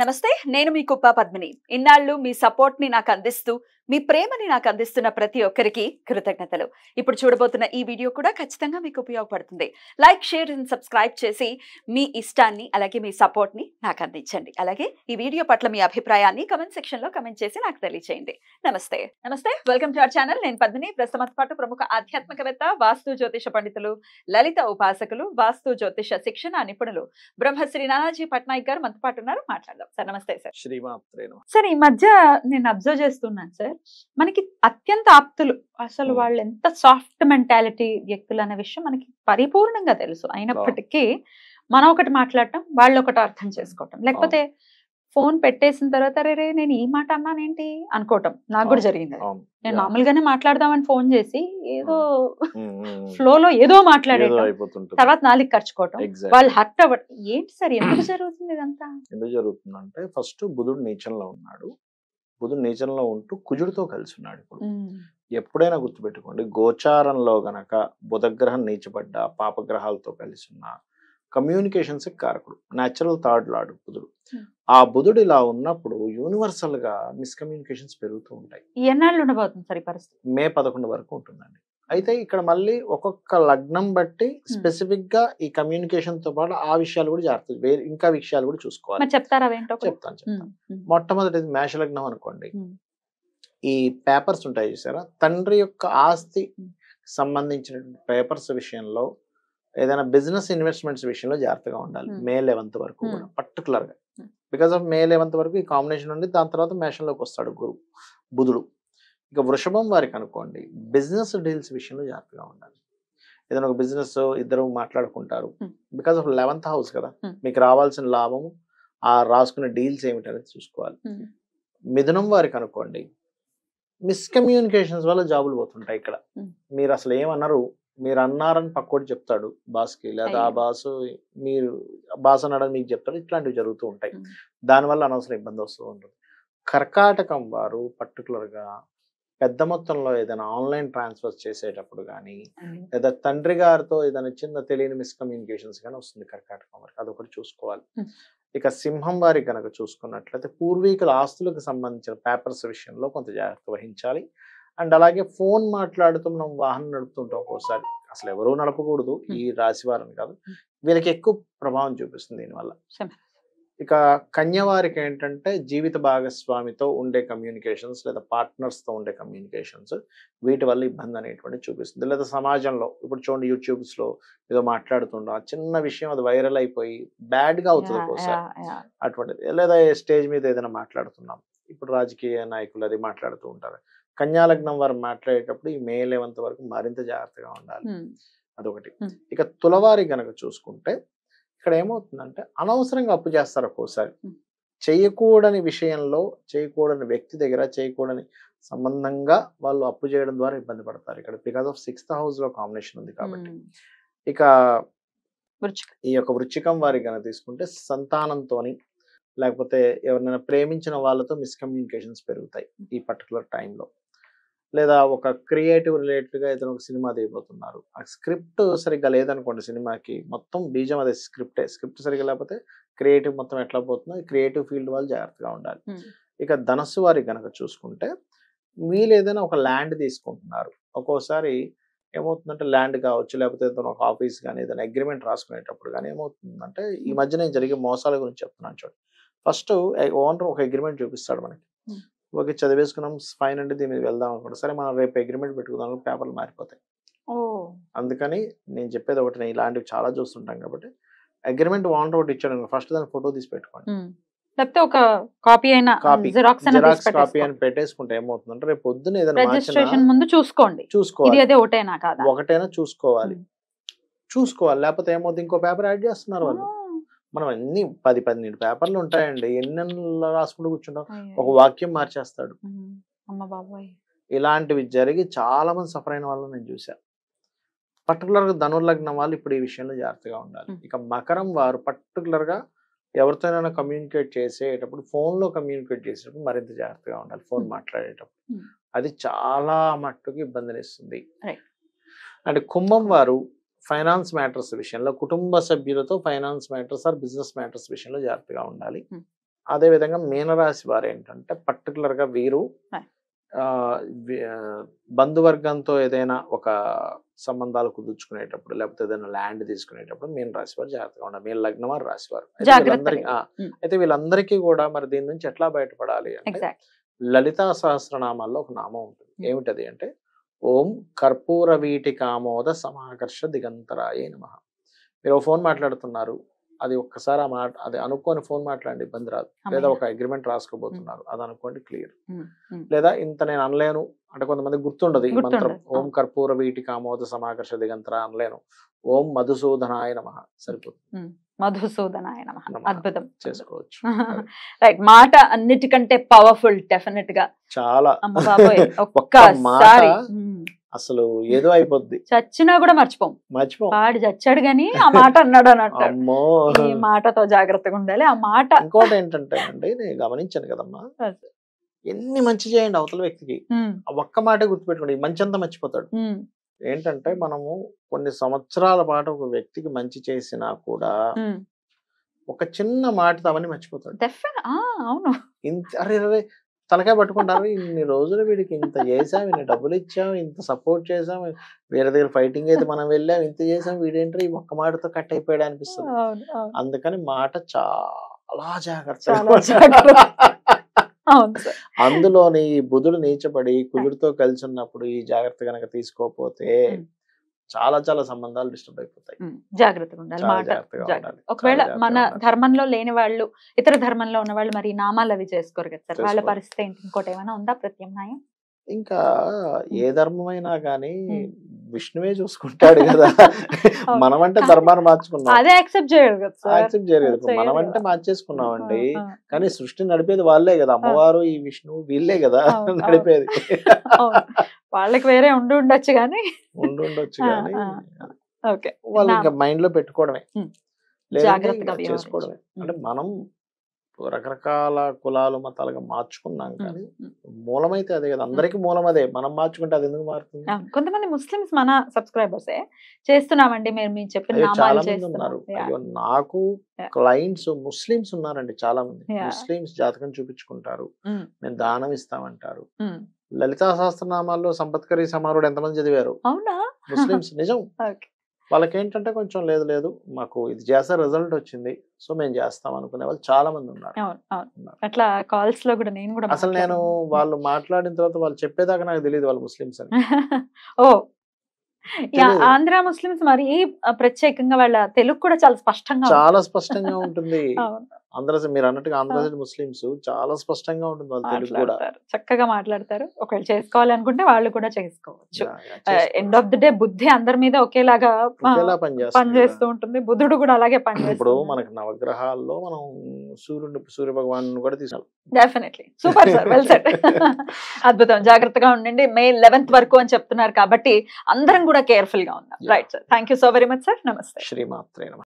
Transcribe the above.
నమస్తే, నేను మీ కుప్ప పద్మిని. ఇన్నాళ్ళు మీ సపోర్ట్ ని నాకు అందిస్తూ, మీ ప్రేమని నాకు అందిస్తున్న ప్రతి ఒక్కరికి కృతజ్ఞతలు. ఇప్పుడు చూడబోతున్న ఈ వీడియో కూడా ఖచ్చితంగా మీకు ఉపయోగపడుతుంది. లైక్, షేర్ అండ్ సబ్స్క్రైబ్ చేసి మీ ఇష్టాన్ని అలాగే మీ సపోర్ట్ ని నాకు అందించండి. అలాగే ఈ వీడియో పట్ల మీ అభిప్రాయాన్ని కమెంట్ సెక్షన్ లో కమెంట్ చేసి నాకు తెలియజేయండి. నమస్తే. Welcome to our channel. నేను పద్మిని. ప్రస్తుతం పాటు ప్రముఖ ఆధ్యాత్మికవేత్త, వాస్తు జ్యోతిష పండితులు, లలిత ఉపాసకులు, వాస్తు జ్యోతిష శిక్షణ నిపుణులు బ్రహ్మశ్రీ నానాజీ పట్నాయక్ గారు మనతో పాటు ఉన్నారు. మాట్లాడదాం సార్. నమస్తే సార్. సార్, ఈ మధ్య నేను అబ్జర్వ్ చేస్తున్నాను సార్, మనకి అత్యంత ఆప్తులు, అసలు వాళ్ళు ఎంత సాఫ్ట్ మెంటాలిటీ వ్యక్తులు అనే విషయం మనకి పరిపూర్ణంగా తెలుసు. అయినప్పటికీ మనం ఒకటి మాట్లాడటం, వాళ్ళు ఒకటి అర్థం చేసుకోవటం, లేకపోతే ఫోన్ పెట్టేసిన తర్వాత రే నేను ఈ మాట అన్నానేంటి అనుకోవటం నాకు కూడా జరిగింది. నేను మామూలుగానే మాట్లాడదామని ఫోన్ చేసి ఏదో ఫ్లోలో ఏదో మాట్లాడేయడం, తర్వాత నాలుగు ఖర్చుకోవటం, వాళ్ళు హర్ట్ అవ్వడం. ఏంటి సార్, ఎందుకు జరుగుతుంది ఇదంతా? ఎందుకు జరుగుతుందంటే, ఫస్ట్ బుధుడు నీచంలో ఉన్నాడు. బుధుడు నీచంలో ఉంటూ కుజుడితో కలిసి ఉన్నాడు. ఇప్పుడు ఎప్పుడైనా గుర్తుపెట్టుకోండి, గోచారంలో గనక బుధగ్రహం నీచపడ్డ, పాపగ్రహాలతో కలిసి ఉన్న కమ్యూనికేషన్స్ కారకుడు, న్యాచురల్ థర్డ్ లార్డ్ బుధుడు. ఆ బుధుడు ఇలా ఉన్నప్పుడు యూనివర్సల్ గా మిస్కమ్యూనికేషన్స్ పెరుగుతూ ఉంటాయి. ఎన్నాళ్ళు ఉండబోతుంది సార్ ఈ పరిస్థితి? మే 11 వరకు ఉంటుందండి. అయితే ఇక్కడ మళ్ళీ ఒక్కొక్క లగ్నం బట్టి స్పెసిఫిక్ గా ఈ కమ్యూనికేషన్ తో పాటు ఆ విషయాలు కూడా జాగ్రత్త, ఇంకా విషయాలు కూడా చూసుకోవాలి. చెప్తారా? చెప్తాను. మొట్టమొదటిది మేష లగ్నం అనుకోండి. ఈ పేపర్స్ ఉంటాయి చూసారా, తండ్రి యొక్క ఆస్తి సంబంధించిన పేపర్స్ విషయంలో, ఏదైనా బిజినెస్ ఇన్వెస్ట్మెంట్స్ విషయంలో జాగ్రత్తగా ఉండాలి. మే 11 వరకు కూడా పర్టికులర్ గా. బికాస్ ఆఫ్ మే 11 వరకు ఈ కాంబినేషన్ ఉంది. దాని తర్వాత మేషంలోకి వస్తాడు బుధుడు. ఇక వృషభం వారికి అనుకోండి, బిజినెస్ డీల్స్ విషయంలో జాగ్రత్తగా ఉండాలి. ఏదైనా ఒక బిజినెస్ ఇద్దరు మాట్లాడుకుంటారు, బికాస్ ఆఫ్ 11th హౌస్ కదా, మీకు రావాల్సిన లాభము, ఆ రాసుకునే డీల్స్ ఏమిటనేది చూసుకోవాలి. మిథునం వారికి అనుకోండి, మిస్కమ్యూనికేషన్స్ వల్ల జాబులు పోతుంటాయి. ఇక్కడ మీరు అసలు ఏమన్నారు, మీరు అన్నారని పక్కోటి చెప్తాడు బాస్కి, లేదా ఆ బాసు మీరు బాస్ అన్నాడని మీకు చెప్తాడు. ఇట్లాంటివి జరుగుతూ ఉంటాయి. దానివల్ల అనవసరం ఇబ్బంది వస్తూ ఉంటుంది. కర్కాటకం వారు పర్టికులర్గా పెద్ద మొత్తంలో ఏదైనా ఆన్లైన్ ట్రాన్స్ఫర్స్ చేసేటప్పుడు కానీ, లేదా తండ్రి గారితో ఏదైనా చిన్న తెలియని మిస్కమ్యూనికేషన్స్ కానీ వస్తుంది కర్కాటకం వారికి, అదొకటి చూసుకోవాలి. ఇక సింహం వారికి కనుక చూసుకున్నట్లయితే, పూర్వీకుల ఆస్తులకు సంబంధించిన పేపర్స్ విషయంలో కొంత జాగ్రత్త వహించాలి. అండ్ అలాగే ఫోన్ మాట్లాడుతూ మనం వాహనం నడుపుతుంటాం ఒక్కోసారి, అసలు ఎవరూ నడపకూడదు ఈ రాశి వారిని కాదు, వీళ్ళకి ఎక్కువ ప్రభావం చూపిస్తుంది దీనివల్ల. ఇక కన్యవారికి ఏంటంటే, జీవిత భాగస్వామితో ఉండే కమ్యూనికేషన్స్ లేదా పార్ట్నర్స్తో ఉండే కమ్యూనికేషన్స్, వీటి వల్ల ఇబ్బంది అనేటువంటి చూపిస్తుంది. లేదా సమాజంలో ఇప్పుడు చూడండి, యూట్యూబ్స్లో ఏదో మాట్లాడుతుండడం, చిన్న విషయం అది వైరల్ అయిపోయి బ్యాడ్గా అవుతుంది ఒక్కోసారి అటువంటిది. లేదా స్టేజ్ మీద ఏదైనా మాట్లాడుతున్నాం, ఇప్పుడు రాజకీయ నాయకులు అది మాట్లాడుతూ ఉంటారు. కన్యాలగ్నం వారు మాట్లాడేటప్పుడు ఈ మే 11 వరకు మరింత జాగ్రత్తగా ఉండాలి. అదొకటి. ఇక తులవారి గనక చూసుకుంటే, ఇక్కడ ఏమవుతుందంటే, అనవసరంగా అప్పు చేస్తారు ఒక్కోసారి. చేయకూడని విషయంలో, చేయకూడని వ్యక్తి దగ్గర, చేయకూడని సంబంధంగా వాళ్ళు అప్పు చేయడం ద్వారా ఇబ్బంది పడతారు. ఇక్కడ బికాస్ ఆఫ్ 6th house లో కాంబినేషన్ ఉంది కాబట్టి. ఇక ఈ యొక్క వృశ్చికం వారి కనుక తీసుకుంటే, సంతానంతోని లేకపోతే ఎవరినైనా ప్రేమించిన వాళ్ళతో మిస్కమ్యూనికేషన్స్ పెరుగుతాయి ఈ పర్టికులర్ టైంలో. లేదా ఒక క్రియేటివ్ రిలేటెడ్గా ఏదైనా ఒక సినిమా దిగిపోతున్నారు, ఆ స్క్రిప్ట్ సరిగ్గా లేదనుకోండి, సినిమాకి మొత్తం బీజం అదే స్క్రిప్ట్ సరిగ్గా లేకపోతే క్రియేటివ్ మొత్తం ఎట్లా పోతుందో, ఈ క్రియేటివ్ ఫీల్డ్ వాళ్ళు జాగ్రత్తగా ఉండాలి. ఇక ధనస్సు వారికి కనుక చూసుకుంటే, వీళ్ళు ఏదైనా ఒక ల్యాండ్ తీసుకుంటున్నారు, ఒక్కోసారి ఏమవుతుందంటే ల్యాండ్ కావచ్చు, లేకపోతే ఏదైనా ఒక ఆఫీస్ కానీ ఏదైనా అగ్రిమెంట్ రాసుకునేటప్పుడు కానీ ఏమవుతుందంటే, ఈ మధ్యన జరిగే మోసాల గురించి చెప్తున్నాను చూడండి. ఫస్ట్ ఓనర్ ఒక అగ్రిమెంట్ చూపిస్తాడు మనకి, ఓకే చదివేసుకున్నాం ఫైన్ అంటే దీని మీద వెళ్దాం అనుకుంటా, సరే మనం రేపు అగ్రిమెంట్ పెట్టుకుందాం, పేపర్లు మారిపోతాయి. అందుకని నేను చెప్పేది ఒకటి, నేను ఇలాంటివి చాలా చూస్తుంటాం కాబట్టి, అగ్రిమెంట్ ఓనర్ ఒకటి ఇచ్చాడు, ఫస్ట్ దాని ఫోటో తీసి పెట్టుకోండి, లేకపోతే ఒక కాపీ అయినా జిరాక్స్ కాపీ అని పెట్టేసుకుంటే ఏమవుతుందంటే, రేపు పొద్దున ఏదైనా రిజిస్ట్రేషన్ ముందు చూసుకోవాలి, ఒకటైనా చూసుకోవాలి. లేకపోతే ఏమవుతుంది, ఇంకో పేపర్ యాడ్ చేస్తున్నారు వాళ్ళు. మనం అన్ని 10-12 పేపర్లు ఉంటాయండి, ఎన్ని రాసుకుంటూ కూర్చుంటాం, ఒక వాక్యం మార్చేస్తాడు. ఇలాంటివి జరిగి చాలా మంది సఫర్ అయిన వాళ్ళు నేను చూసాను. పర్టికులర్గా ధనుర్లగ్నం వాళ్ళు ఇప్పుడు ఈ విషయంలో జాగ్రత్తగా ఉండాలి. ఇక మకరం వారు పర్టికులర్గా ఎవరితోనైనా కమ్యూనికేట్ చేసేటప్పుడు, ఫోన్లో కమ్యూనికేట్ చేసేటప్పుడు మరింత జాగ్రత్తగా ఉండాలి. ఫోన్ మాట్లాడేటప్పుడు అది చాలా మట్టుకు ఇబ్బందినిస్తుంది. అండ్ కుంభం వారు ఫైనాన్స్ మ్యాటర్స్ విషయంలో, కుటుంబ సభ్యులతో finance matters or business matters విషయంలో జాగ్రత్తగా ఉండాలి. అదే విధంగా మీనరాశి వారు ఏంటంటే పర్టికులర్ గా వీరు బంధువర్గంతో ఏదైనా ఒక సంబంధాలు కుదుర్చుకునేటప్పుడు లేకపోతే ఏదైనా ల్యాండ్ తీసుకునేటప్పుడు మీనరాశి వారు జాగ్రత్తగా ఉండాలి. మీ లగ్నం వారు రాశి వారు అయితే వీళ్ళందరికీ కూడా మరి దీని నుంచి ఎట్లా బయటపడాలి అంటే లలితా సహస్రనామాల్లో ఒక నామం ఉంటుంది. ఏమిటది అంటే ఓం కర్పూర వీటి కామోద సమాకర్ష దిగంతరాయ నమః. మీరు ఫోన్ మాట్లాడుతున్నారు, అది ఒక్కసారి ఆ మాట అది అనుకోని ఫోన్ మాట్లాడండి, ఇబ్బంది రాదు. లేదా ఒక అగ్రిమెంట్ రాసుకోబోతున్నారు, అది అనుకోండి క్లియర్. లేదా ఇంత నేను అనలేను అంటే కొంతమంది గుర్తుండదు ఈ మంత్రం, ఓం కర్పూర వీటి కామోద సమాకర్ష దిగంతర అనలేను, ఓం మధుసూదనాయ నమః సరిపోతుంది. మధుసూదనాయ నమః. అద్భుతం చేసుకోవచ్చు. రైట్, మాట అన్నిటికంటే పవర్ఫుల్ డెఫినెట్ గా. చాలా ఒక్కసారి అసలు ఏదో అయిపోద్ది, చచ్చినా కూడా మర్చిపోం. వాడు చచ్చాడు గాని ఆ మాట అన్నాడు అని అంటాడు. ఈ మాటతో జాగ్రత్తగా ఉండాలి. ఆ మాట ఇంకోటి ఏంటంటే అండి, నేను గమనించాను కదమ్మా, ఎన్ని మంచి చేయండి అవతల వ్యక్తికి, ఆ ఒక్క మాట గుర్తుపెట్టుకోండి, మంచి అంతా మర్చిపోతాడు. ఏంటంటే మనము కొన్ని సంవత్సరాల పాటు ఒక వ్యక్తికి మంచి చేసినా కూడా ఒక చిన్న మాటతో అవన్నీ మర్చిపోతాడు. అవును, అరే అరే తలకాయ పట్టుకుంటారు, ఇన్ని రోజులు వీడికి ఇంత చేసాం, ఇన్ని డబ్బులు ఇచ్చాం, ఇంత సపోర్ట్ చేసాం, వేరే దగ్గర ఫైటింగ్ అయితే మనం వెళ్ళాం, ఇంత చేసాం, వీడేంటారు ఈ ఒక్క మాటతో కట్ అయిపోయాడు అనిపిస్తుంది. అందుకని మాట చాలా జాగ్రత్త. అందులోని బుధుడు నీచబడి కుజుడితో కలిసి ఉన్నప్పుడు ఈ జాగ్రత్త కనుక తీసుకోకపోతే చాలా చాలా సంబంధాలు డిస్టర్బ్ అయిపోతాయి. జాగ్రత్తగా ఉండాలి. ఒకవేళ మన ధర్మంలో లేని వాళ్ళు, ఇతర ధర్మంలో ఉన్న వాళ్ళు మరి నామాలు అవి చేసుకోరు కదా సార్, వాళ్ళ పరిస్థితి ఏంటి? ఇంకోటి ఏమైనా ఉందా ప్రత్యామ్నాయం? ఇంకా ఏ ధర్మమైనా కానీ విష్ణువే చూసుకుంటాడు కదా. మనమంటే ధర్మాన్ని మార్చుకున్నాం, అదే యాక్సెప్ట్ చేయరు కదా. మనమంటే మార్చేసుకున్నామండి, కానీ సృష్టి నడిపేది వాళ్ళే కదా. అమ్మవారు ఈ విష్ణువు వీళ్ళే కదా నడిపేది. వాళ్ళకి వేరే ఉండొచ్చు కానీ వాళ్ళు ఇంకా మైండ్ లో పెట్టుకోవడమే, జాగ్రత్తగా చేసుకోవడమే. అంటే మనం రకరకాల కులాలు మతాలుగా మార్చుకున్నాం కానీ మూలమైతే అదే కదా, అందరికి మూలం అదే. మనం మార్చుకుంటే అది ఎందుకు మారుతుంది? కొంతమంది ముస్లిమ్స్ మన సబ్స్క్రైబర్సే చేస్తున్నామండి మీరు చెప్పిన చాలా మంది ఉన్నారు. అయ్యో నాకు క్లయింట్స్ ముస్లిమ్స్ ఉన్నారండి, చాలా మంది ముస్లిమ్స్ జాతకం చూపించుకుంటారు, మేము దానం ఇస్తామంటారు. లలితా సహస్రనామాల్లో సంపత్కరి సమారుడు ఎంతమంది చదివారు? అవునా ముస్లిమ్స్. నిజం. వాళ్ళకి ఏంటంటే కొంచెం లేదు మాకు ఇది చేస్తే రిజల్ట్ వచ్చింది, సో మేము చేస్తాం అనుకునే వాళ్ళు చాలా మంది ఉన్నారు. అట్లా కాల్స్ లో కూడా నేను కూడా అసలు నేను వాళ్ళు మాట్లాడిన తర్వాత వాళ్ళు చెప్పేదాకా నాకు తెలియదు వాళ్ళు ముస్లిమ్స్ అని. ఓ ఆంధ్ర ముస్లిమ్స్ మరి ప్రత్యేకంగా వాళ్ళ తెలుగు కూడా చాలా స్పష్టంగా ఉంటుంది. ఆంధ్ర మీరు అన్నట్టుగా ఆంధ్ర ముస్లిమ్స్ చాలా స్పష్టంగా ఉంటుంది వాళ్ళ తెలుగు కూడా, చక్కగా మాట్లాడతారు. ఒకవేళ చేసుకోవాలనుకుంటే వాళ్ళు కూడా చేసుకోవచ్చు. ఎండ్ ఆఫ్ ది డే బుద్ధి అందరి మీద ఒకేలాగా పనిచేస్తూ ఉంటుంది, బుద్ధుడు కూడా అలాగే పనిచేస్తుంది. ఇప్పుడు మనకి నవగ్రహాల్లో మనం సూర్య భగవాన్ కూడా తీసుకోవాలి. Definitely super sir, well set. అద్భుతం, జాగ్రత్తగా ఉండండి. మే 11th వరకు అని చెప్తున్నారు కాబట్టి అందరం కూడా కేర్ఫుల్ గా ఉందాం. Right sir, thank you so very much sir. నమస్తే. శ్రీమాత్రే నమః.